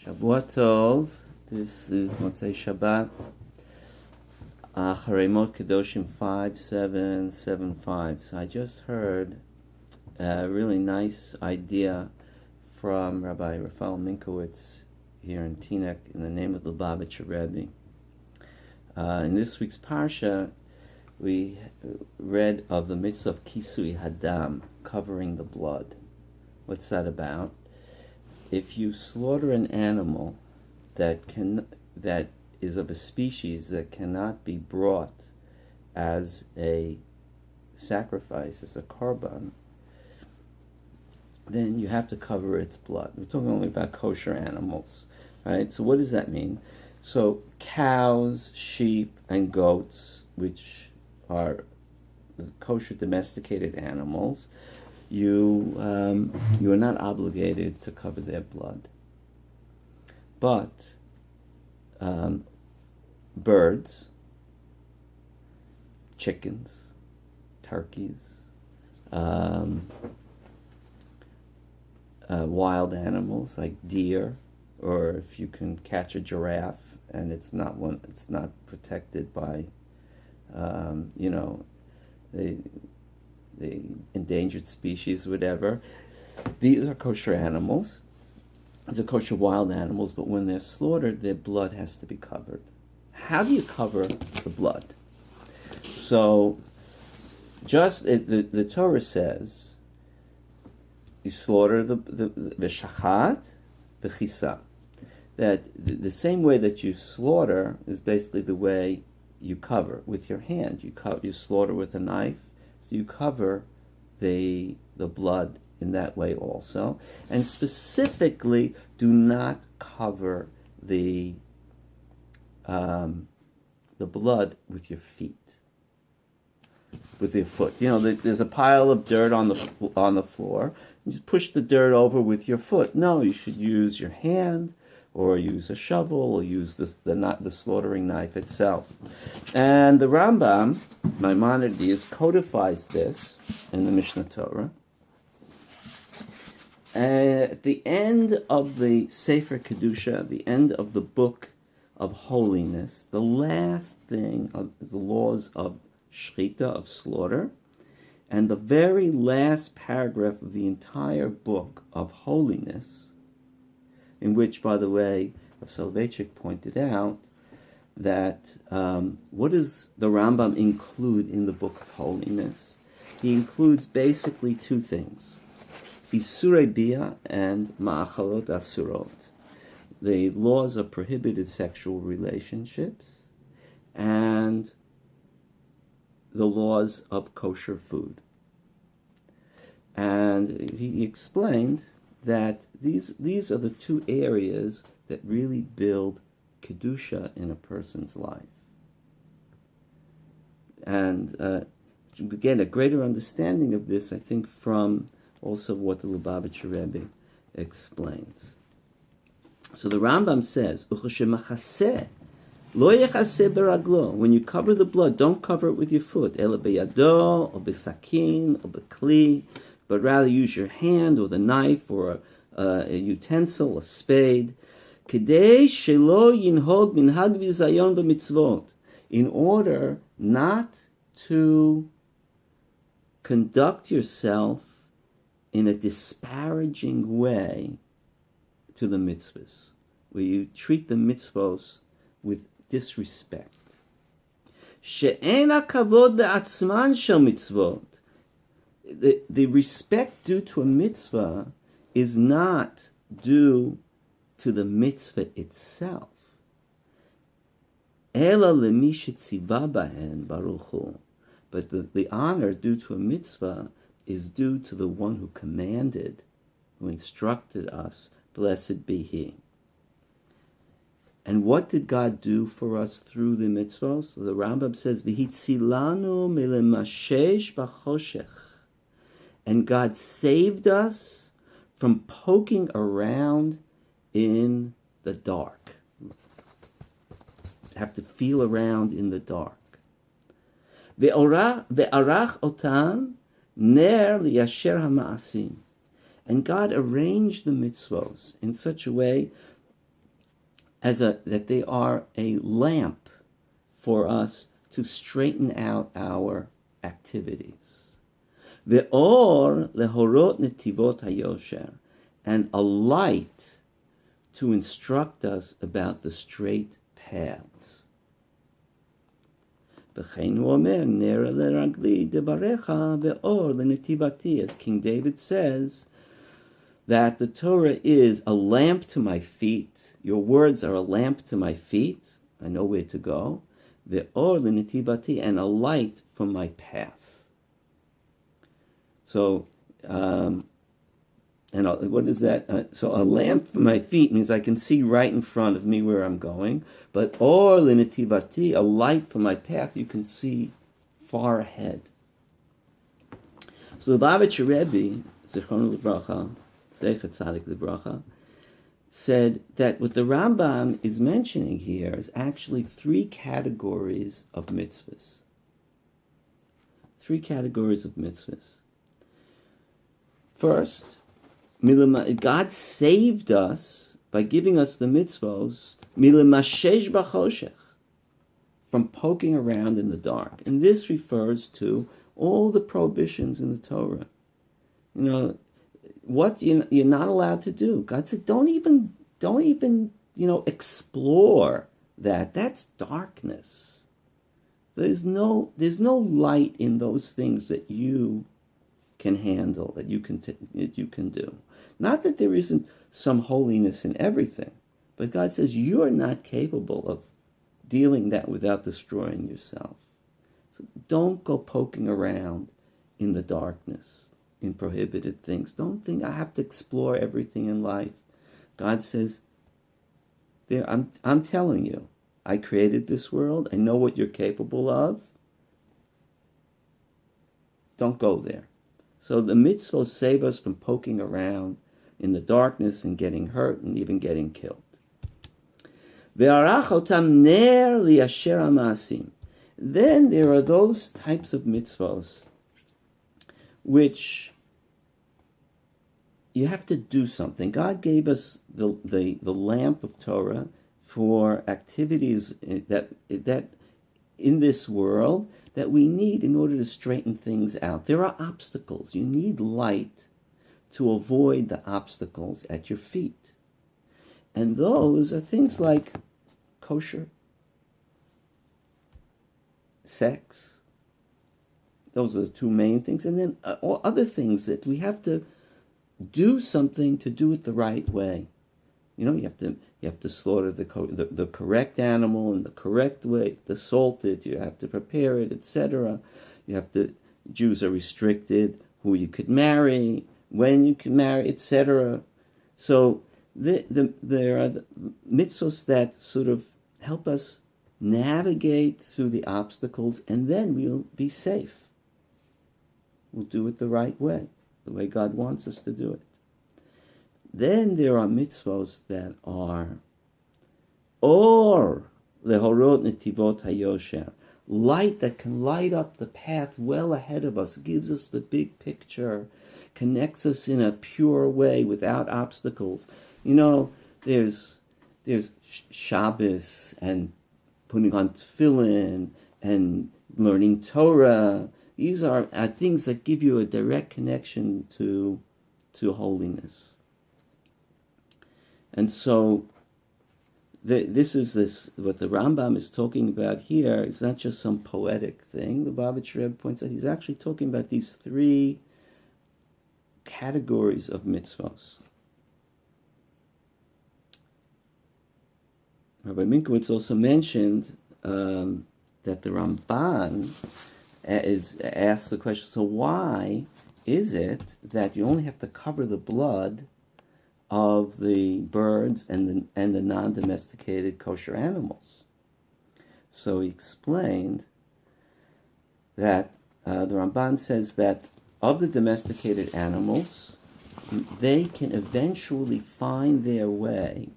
ShavuaTov. This is Motzei Shabbat. Kedoshim 5775. So I just heard a really nice idea from Rabbi Raphael Minkowitz here in Teaneck in the name of the ShavuaTovAcharei. In this week's parsha, we read of the mitzvah of kisui hadam, covering the blood. What's that about? If you slaughter an animal that is of a species that cannot be brought as a sacrifice, as a korban, then you have to cover its blood. We're talking only about kosher animals, right? So what does that mean? So cows, sheep, and goats, which are kosher domesticated animals, you are not obligated to cover their blood. But birds, chickens, turkeys, wild animals like deer, or if you can catch a giraffe and it's not protected by the endangered species, whatever. These are kosher animals. These are kosher wild animals, but when they're slaughtered, their blood has to be covered. How do you cover the blood? So, the Torah says, you slaughter the shachat, v'chisa. That the same way that you slaughter is basically the way you cover with your hand. You slaughter with a knife. So you cover the blood in that way also. And specifically, do not cover the blood with your feet, with your foot. There's a pile of dirt on the floor. You just push the dirt over with your foot. No, you should use your hand, or use a shovel, or use the slaughtering knife itself. And the Rambam, Maimonides, codifies this in the Mishnah Torah. At the end of the Sefer Kedusha, at the end of the book of holiness, the last thing is the laws of shechita, of slaughter, and the very last paragraph of the entire book of holiness, in which, by the way, Rav Soloveitchik pointed out that what does the Rambam include in the Book of Holiness? He includes basically two things: Isurei Bia and Ma'achalot Asurot, the laws of prohibited sexual relationships, and the laws of kosher food. And he explained that these are the two areas that really build Kedusha in a person's life. And again, a greater understanding of this, I think, from also what the ShavuaTovAcharei explains. So the Rambam says, when you cover the blood, don't cover it with your foot, ela beyado, or besakin, or bekli, but rather use your hand or the knife or a utensil, a spade. Kedei shelo yinhog minhag v'zayon b'mitzvot, in order not to conduct yourself in a disparaging way to the mitzvahs, where you treat the mitzvahs with disrespect. She'en hakavod le'atzman shel mitzvot. The respect due to a mitzvah is not due to the mitzvah itself. Ela lemi shetziva bahen baruch hu. But the honor due to a mitzvah is due to the one who commanded, who instructed us, blessed be he. And what did God do for us through the mitzvahs? So the Rambam says, V'hitzilanu milemashesh b'choshech. And God saved us from poking around in the dark. Have to feel around in the dark. Ve'arach otan ner liyasher hama'asim. And God arranged the mitzvos in such a way that they are a lamp for us to straighten out our activities. Ve'or lehorot netivot hayosher, and a light to instruct us about the straight paths. As King David says, that the Torah is a lamp to my feet. Your words are a lamp to my feet. I know where to go. Ve'or l'netivati, and a light for my path. So, and what is that? So a lamp for my feet means I can see right in front of me where I'm going. But or l'netivati, a light for my path, you can see far ahead. So the ShavuaTovAcharei, Zichrono Livracha, Zecher Tzadik Livracha, said that what the Rambam is mentioning here is actually three categories of mitzvahs. Three categories of mitzvahs. First, God saved us by giving us the mitzvahs milemashesh b'choshech, from poking around in the dark. And this refers to all the prohibitions in the Torah. You know, what you're not allowed to do. God said, don't even explore that. That's darkness. There's no light in those things that you can handle, that you can do. Not that there isn't some holiness in everything, but God says you're not capable of dealing that without destroying yourself. So don't go poking around in the darkness, in prohibited things. Don't think I have to explore everything in life. God says, I'm telling you, I created this world. I know what you're capable of. Don't go there. So the mitzvot save us from poking around in the darkness and getting hurt and even getting killed. Then there are those types of mitzvos which you have to do something. God gave us the lamp of Torah for activities that in this world that we need in order to straighten things out. There are obstacles. You need light to avoid the obstacles at your feet. And those are things like kosher, sex. Those are the two main things. And then all other things that we have to do something to do it the right way. You know, you have to slaughter the correct animal in the correct way, you have to salt it, you have to prepare it, etc. Jews are restricted who you could marry, when you can marry, etc. So there are the mitzvos that sort of help us navigate through the obstacles, and then we'll be safe. We'll do it the right way, the way God wants us to do it. Then there are mitzvos that are or lehorot netivot hayosher, light that can light up the path well ahead of us, gives us the big picture, connects us in a pure way without obstacles. You know, there's Shabbos and putting on tefillin and learning Torah. These are things that give you a direct connection to holiness. And so this is what the Rambam is talking about here. It's not just some poetic thing. The ShavuaTovAcharei points out he's actually talking about these three categories of mitzvos. Rabbi Minkowitz also mentioned that the Ramban asks the question, so why is it that you only have to cover the blood of the birds and the non-domesticated kosher animals? So he explained that the Ramban says that of the domesticated animals, they can eventually find their way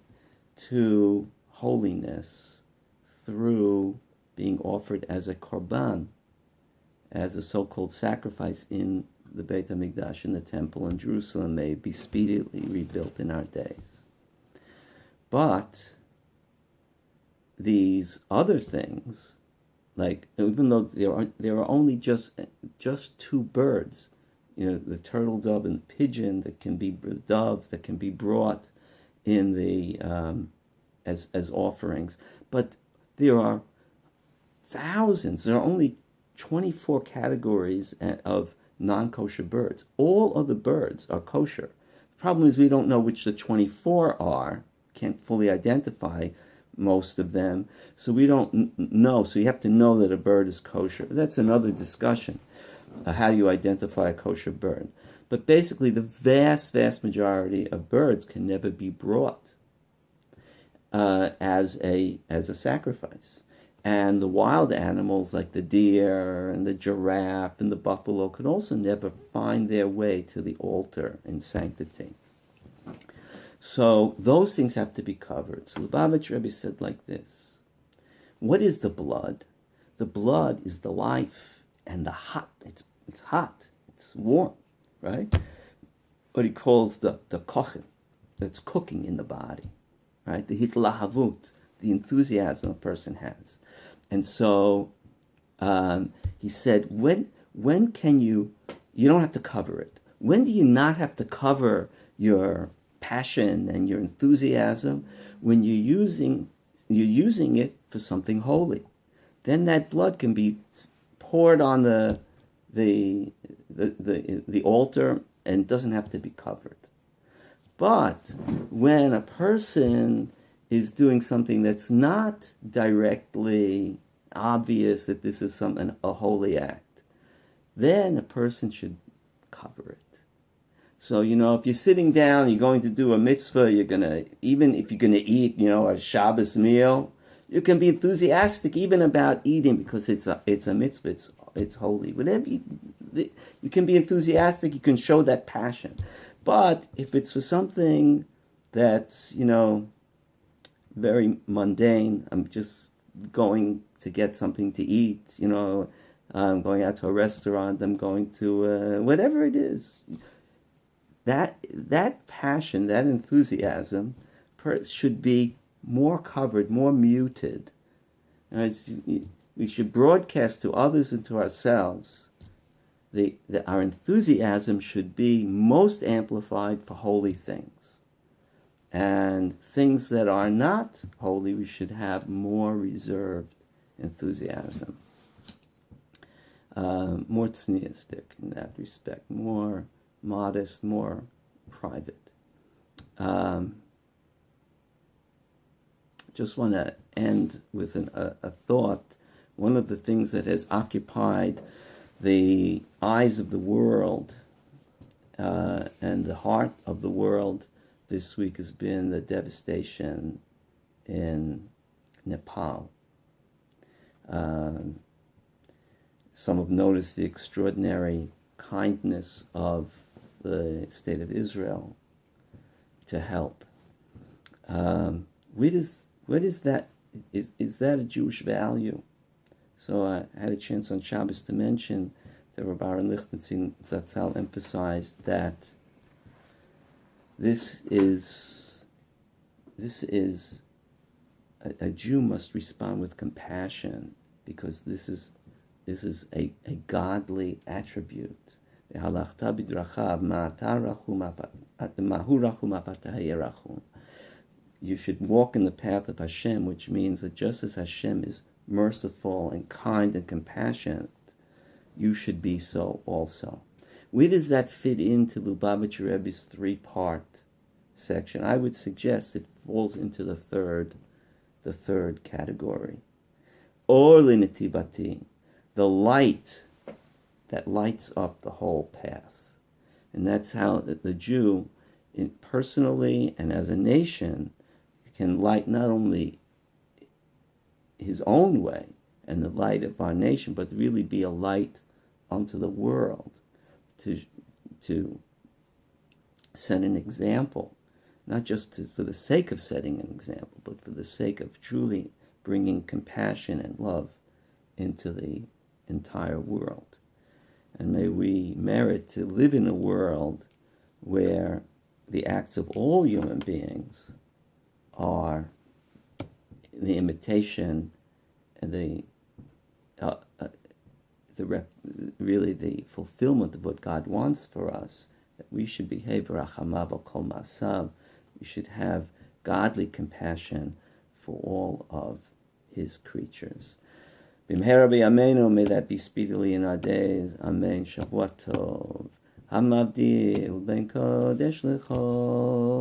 to holiness through being offered as a korban, as a so-called sacrifice in the Beit HaMikdash, in the temple in Jerusalem, may be speedily rebuilt in our days. But these other things, like even though there are only just two birds, the turtle dove and the pigeon that can be brought in the as offerings, but there are thousands. There are only 24 categories of non-kosher birds. All other birds are kosher. The problem is we don't know which the 24 are. Can't fully identify most of them, so we don't know. So you have to know that a bird is kosher. That's another discussion. How do you identify a kosher bird? But basically, the vast majority of birds can never be brought as a sacrifice. And the wild animals like the deer and the giraffe and the buffalo could also never find their way to the altar in sanctity. So those things have to be covered. So ShavuaTovAcharei said like this: what is the blood? The blood is the life and the hot. It's hot. It's warm, right? What he calls the kochen, that's cooking in the body, right? The hitlahavut, the enthusiasm a person has. And so he said, when can you don't have to cover it. When do you not have to cover your passion and your enthusiasm? When you're using it for something holy. Then that blood can be poured on the altar and doesn't have to be covered. But when a person is doing something that's not directly obvious that this is a holy act, then a person should cover it. So, if you're sitting down, you're going to do a mitzvah, even if you're going to eat, a Shabbos meal, you can be enthusiastic even about eating because it's a mitzvah, it's holy. Whatever you can be enthusiastic, you can show that passion. But if it's for something that's, very mundane, I'm just going to get something to eat, I'm going out to a restaurant, I'm going to whatever it is. That passion, that enthusiasm should be more covered, more muted. We should broadcast to others and to ourselves our enthusiasm should be most amplified for holy things. And things that are not holy, we should have more reserved enthusiasm. More tzniistic in that respect, more modest, more private. Just want to end with a thought. One of the things that has occupied the eyes of the world and the heart of the world this week has been the devastation in Nepal. Some have noticed the extraordinary kindness of the state of Israel to help. What is that? Is that a Jewish value? So I had a chance on Shabbos to mention that Rabbi Aaron Lichtenstein Zatzal emphasized that this is a Jew must respond with compassion because this is a godly attribute. You should walk in the path of Hashem, which means that just as Hashem is merciful and kind and compassionate, you should be so also. Where does that fit into ShavuaTovAcharei's three-part section? I would suggest it falls into the third category. Or l'netivati, the light that lights up the whole path. And that's how the Jew, personally and as a nation, can light not only his own way and the light of our nation, but really be a light unto the world, to set an example, not just for the sake of setting an example, but for the sake of truly bringing compassion and love into the entire world. And may we merit to live in a world where the acts of all human beings are the imitation and really the fulfillment of what God wants for us, that we should behave rachamav al kol ma'asav. We should have godly compassion for all of His creatures. B'mehera b'yameinu, may that be speedily in our days. Amen. Shavuatov. Hamavdil ben kodesh lecho.